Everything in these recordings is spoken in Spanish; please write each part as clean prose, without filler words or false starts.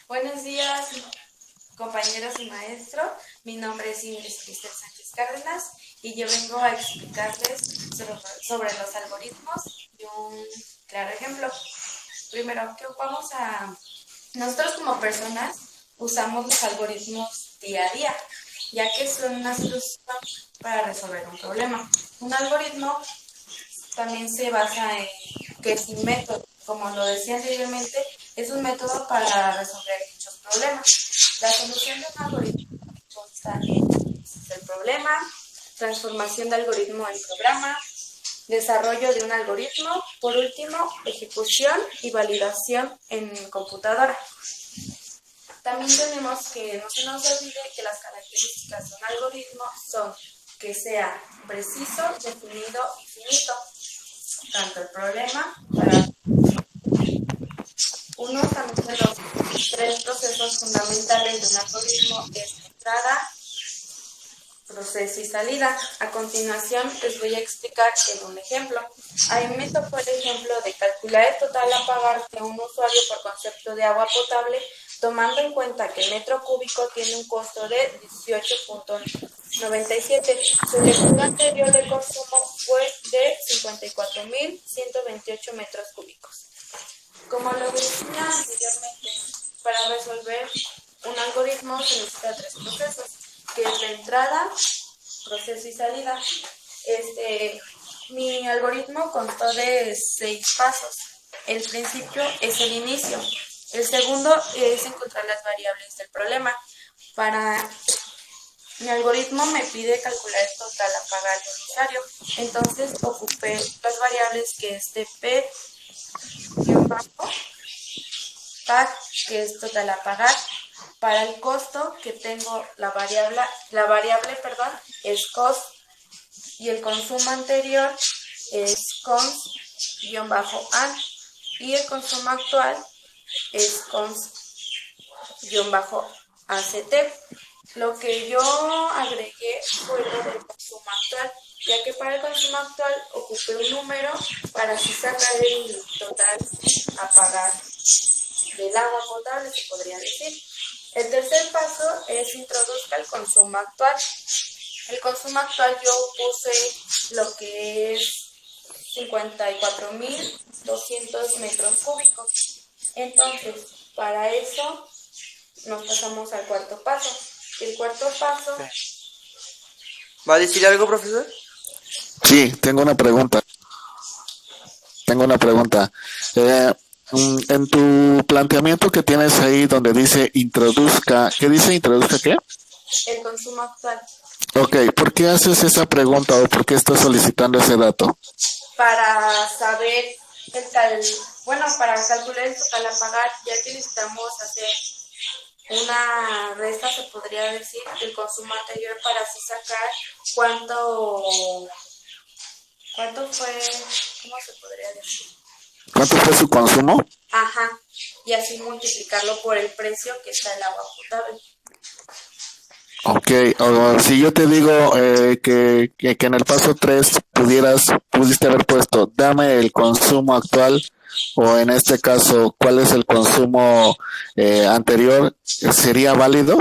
Buenos días, compañeros y maestros. Mi nombre es Ingrid Cristel Sánchez Cárdenas y yo vengo a explicarles sobre los algoritmos y un claro ejemplo. Primero, nosotros como personas usamos los algoritmos día a día, ya que son una solución para resolver un problema. Un algoritmo también se basa en que es un método, como lo decía anteriormente, es un método para resolver dichos problemas. La solución de un algoritmo consta en análisis del problema, transformación de algoritmo en programa, desarrollo de un algoritmo, por último, ejecución y validación en computadora. También tenemos que no se nos olvide que las características de un algoritmo son que sea preciso, definido y finito. Tanto el problema para uno también de los tres procesos fundamentales de un algoritmo es entrada, proceso y salida. A continuación les voy a explicar en un ejemplo. Ahí me tocó el ejemplo de calcular el total a pagar de un usuario por concepto de agua potable, tomando en cuenta que el metro cúbico tiene un costo de 18.97. Su lectura anterior de consumo fue de 54.128 metros cúbicos. Como lo decía anteriormente, para resolver un algoritmo se necesita tres procesos, que es la entrada, proceso y salida. Mi algoritmo constó de 6 pasos. El principio es el inicio. El segundo es encontrar las variables del problema. Para mi algoritmo me pide calcular el total a pagar del usuario. Entonces ocupé las variables que es TP, PAC, que es total a pagar. Para el costo que tengo la variable es cost y el consumo anterior es cons-an y el consumo actual es cons-act. Lo que yo agregué fue lo del consumo actual, ya que para el consumo actual ocupé un número para así sacar el total a pagar del agua potable, se podría decir. El tercer paso es introduzca el consumo actual. El consumo actual yo puse lo que es 54.200 metros cúbicos. Entonces, para eso nos pasamos al cuarto paso. El cuarto paso... ¿Va a decir algo, profesor? Sí, tengo una pregunta. En tu planteamiento que tienes ahí donde dice introduzca, ¿qué dice introduzca qué? El consumo actual. Ok, ¿por qué haces esa pregunta o por qué estás solicitando ese dato? Para saber para calcular el total a pagar, ya que necesitamos hacer una resta, se podría decir, del consumo anterior para así sacar cuánto fue, ¿cómo se podría decir? ¿Cuánto fue su consumo? Ajá, y así multiplicarlo por el precio que está el agua potable. Ok, si yo te digo que en el paso 3 pudiste haber puesto, dame el consumo actual, o en este caso, ¿cuál es el consumo anterior? ¿Sería válido?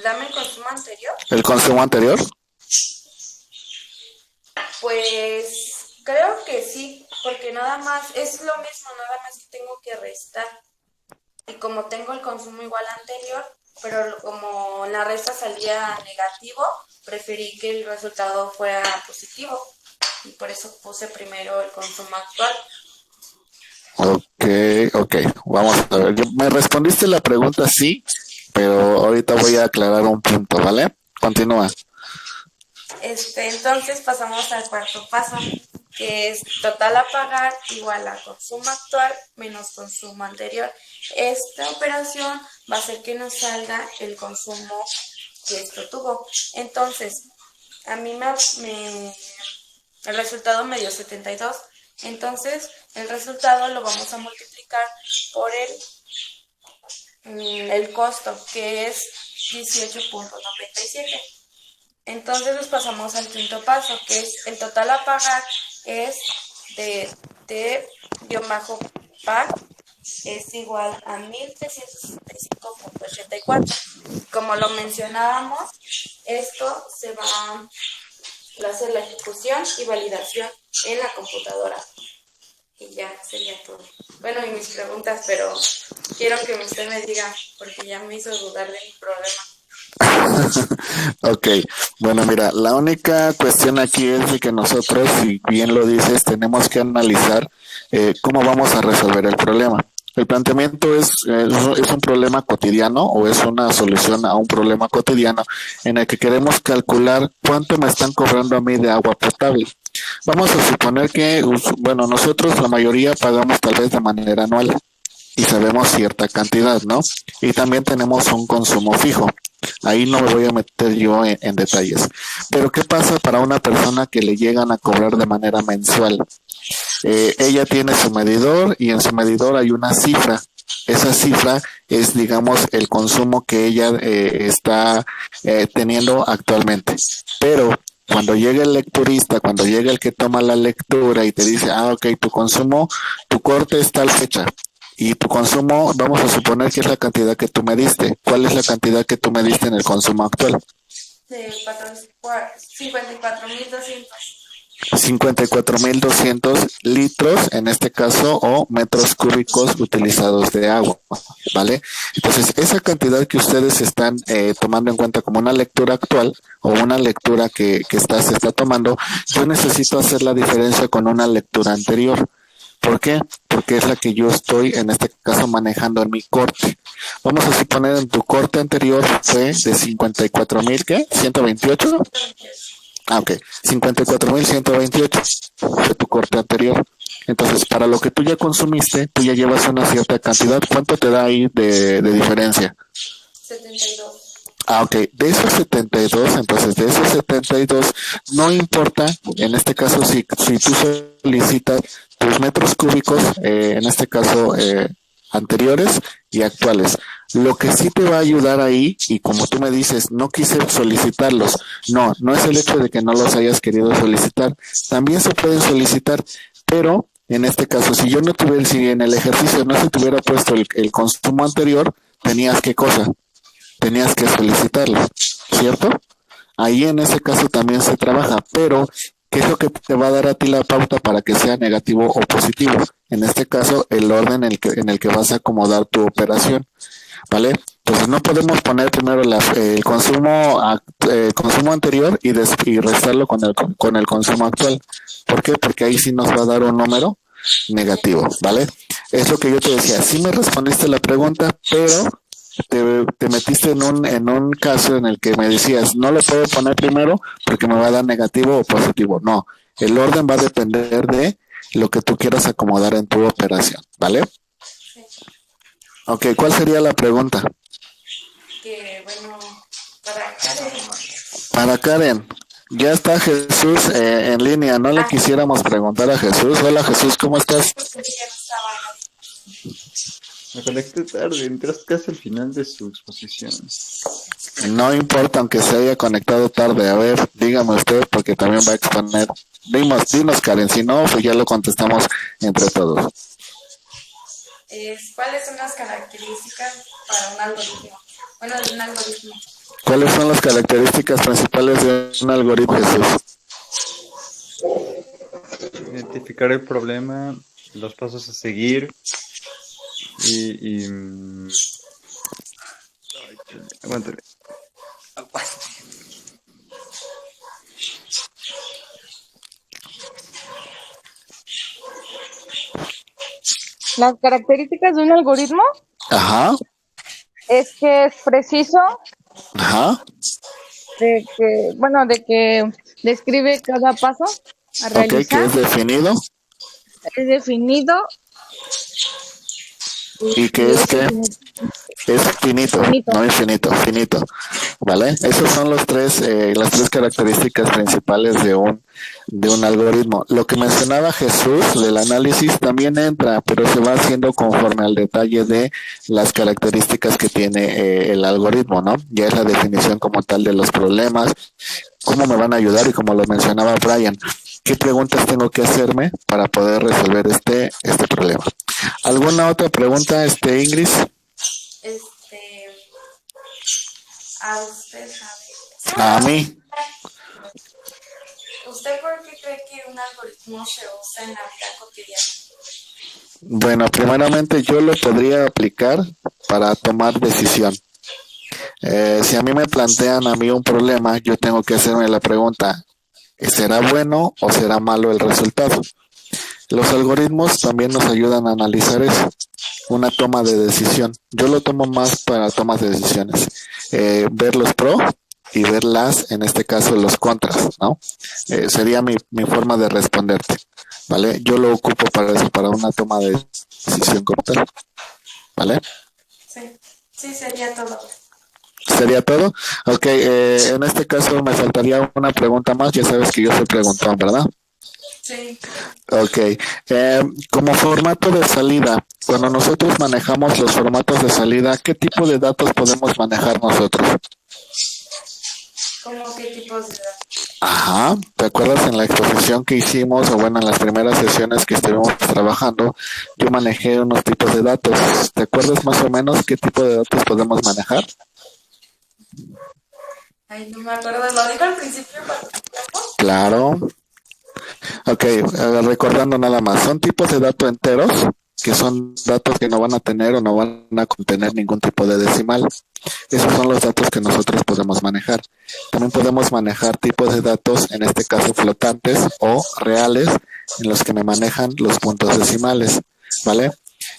Dame el consumo anterior. ¿El consumo anterior? Pues creo que sí, porque nada más es lo mismo, nada más que tengo que restar. Y como tengo el consumo igual anterior, pero como la resta salía negativo, preferí que el resultado fuera positivo. Y por eso puse primero el consumo actual. Ok, vamos a ver. Me respondiste la pregunta sí, pero ahorita voy a aclarar un punto, ¿vale? Continúa. Entonces pasamos al cuarto paso, que es total a pagar igual a consumo actual menos consumo anterior. Esta operación va a hacer que nos salga el consumo que esto tuvo. Entonces, a mí el resultado me dio 72. Entonces, el resultado lo vamos a multiplicar por el costo, que es 18.97. Entonces nos pasamos al quinto paso, que es el total a pagar es de T-PAC es igual a 1365,84. Como lo mencionábamos, esto se va a hacer la ejecución y validación en la computadora. Y ya sería todo. Bueno, y mis preguntas, pero quiero que usted me diga, porque ya me hizo dudar de mi problema. Ok, bueno, mira, la única cuestión aquí es de que nosotros, si bien lo dices, tenemos que analizar cómo vamos a resolver el problema. El planteamiento es un problema cotidiano o es una solución a un problema cotidiano en el que queremos calcular cuánto me están cobrando a mí de agua potable. Vamos a suponer que, bueno, nosotros la mayoría pagamos tal vez de manera anual y sabemos cierta cantidad, ¿no? Y también tenemos un consumo fijo. Ahí no me voy a meter yo en detalles. Pero ¿qué pasa para una persona que le llegan a cobrar de manera mensual? Ella tiene su medidor y en su medidor hay una cifra. Esa cifra es, digamos, el consumo que ella está teniendo actualmente. Pero cuando llega el lecturista, cuando llega el que toma la lectura y te dice, ok, tu consumo, tu corte es tal fecha. Y tu consumo, vamos a suponer que es la cantidad que tú mediste. ¿Cuál es la cantidad que tú mediste en el consumo actual? De 54.200. 54.200 litros, en este caso, o metros cúbicos utilizados de agua, ¿vale? Entonces, esa cantidad que ustedes están tomando en cuenta como una lectura actual o una lectura que se está tomando, yo necesito hacer la diferencia con una lectura anterior. ¿Por qué? Porque es la que yo estoy, en este caso, manejando en mi corte. Vamos a suponer en tu corte anterior fue de 54.000, ¿qué? ¿128? Ok, 54.128 fue tu corte anterior. Entonces, para lo que tú ya consumiste, tú ya llevas una cierta cantidad. ¿Cuánto te da ahí de diferencia? 72. Ok, de esos 72, entonces de esos 72, no importa, en este caso, si tú solicitas tus metros cúbicos, en este caso, anteriores y actuales. Lo que sí te va a ayudar ahí, y como tú me dices, no quise solicitarlos, no es el hecho de que no los hayas querido solicitar, también se pueden solicitar, pero en este caso, si yo no tuviera, si en el ejercicio no se te hubiera puesto el consumo anterior, tenías qué cosa, tenías que solicitarlo, ¿cierto? Ahí en ese caso también se trabaja, pero ¿qué es lo que te va a dar a ti la pauta para que sea negativo o positivo? En este caso, el orden en el que vas a acomodar tu operación, ¿vale? Entonces no podemos poner primero el consumo anterior y restarlo con el consumo actual. ¿Por qué? Porque ahí sí nos va a dar un número negativo, ¿vale? Es lo que yo te decía. Sí me respondiste la pregunta, pero te metiste en un caso en el que me decías, no le puedo poner primero porque me va a dar negativo o positivo. No, el orden va a depender de lo que tú quieras acomodar en tu operación, ¿vale? Sí. Ok, ¿cuál sería la pregunta? Que bueno, para Karen. Para Karen, ya está Jesús en línea, ¿no le quisiéramos preguntar a Jesús? Hola Jesús, ¿cómo estás? Me conecté tarde, entraste casi al final de su exposición. No importa aunque se haya conectado tarde, a ver, dígame usted porque también va a exponer. Dinos Karen, si no, pues ya lo contestamos entre todos. ¿Cuáles son las características para un algoritmo? Bueno, de un algoritmo. ¿Cuáles son las características principales de un algoritmo, Jesús? Identificar el problema, los pasos a seguir y aguántale. Las características de un algoritmo Ajá, es que es preciso, ajá, de que describe cada paso a ok, realizar, que es definido es definido y que es que es finito, Finito. no infinito, finito, ¿vale? Esas son las tres características principales de un algoritmo. Lo que mencionaba Jesús del análisis también entra, pero se va haciendo conforme al detalle de las características que tiene el algoritmo, ¿no? Ya es la definición como tal de los problemas, cómo me van a ayudar y como lo mencionaba Brian, ¿qué preguntas tengo que hacerme para poder resolver este problema? ¿Alguna otra pregunta, Ingrid? Este, a usted, A mí. ¿Usted por qué cree que un algoritmo se usa en la vida cotidiana? Bueno, primeramente yo lo podría aplicar para tomar decisión. Si a mí me plantean a mí un problema, yo tengo que hacerme la pregunta, ¿será bueno o será malo el resultado? Los algoritmos también nos ayudan a analizar eso, una toma de decisión. Yo lo tomo más para tomas de decisiones, ver los pros y ver en este caso, los contras, ¿no? Sería mi forma de responderte, ¿vale? Yo lo ocupo para eso, para una toma de decisión como tal, ¿vale? Sí, sería todo. ¿Sería todo? Ok, en este caso me faltaría una pregunta más, ya sabes que yo soy preguntón, ¿verdad? Sí. Ok, como formato de salida, cuando nosotros manejamos los formatos de salida, ¿qué tipo de datos podemos manejar nosotros? ¿Cómo qué tipos de datos? Ajá, ¿te acuerdas en la exposición que hicimos, o bueno, en las primeras sesiones que estuvimos trabajando, yo manejé unos tipos de datos? ¿Te acuerdas más o menos qué tipo de datos podemos manejar? Ay, no me acuerdo, lo digo al principio cuando empezamos. Claro. Ok, recordando nada más, son tipos de datos enteros, que son datos que no van a tener o no van a contener ningún tipo de decimal. Esos son los datos que nosotros podemos manejar. También podemos manejar tipos de datos, en este caso flotantes o reales, en los que me manejan los puntos decimales, ¿vale?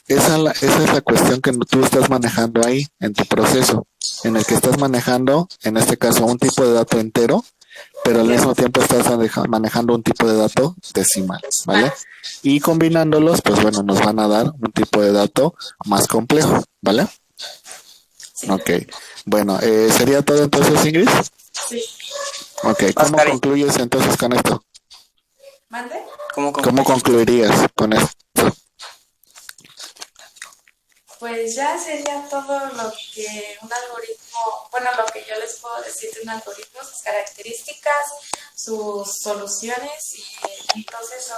Esa es la cuestión que tú estás manejando ahí en tu proceso, en el que estás manejando, en este caso, un tipo de dato entero, pero al mismo tiempo estás manejando un tipo de dato decimal, ¿vale? Y combinándolos, pues bueno, nos van a dar un tipo de dato más complejo, ¿vale? Sí. Ok, bueno, ¿sería todo entonces, Ingrid? Sí. Ok, ¿cómo Oscar, concluyes entonces con esto? ¿Mande? ¿cómo ¿Cómo concluyes? concluirías con esto? Pues ya sería todo lo que un algoritmo, bueno, lo que yo les puedo decir de un algoritmo, sus características, sus soluciones y el proceso.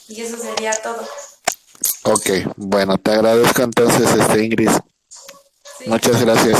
Y eso sería todo. Ok, bueno, te agradezco entonces, Ingrid. Sí. Muchas gracias.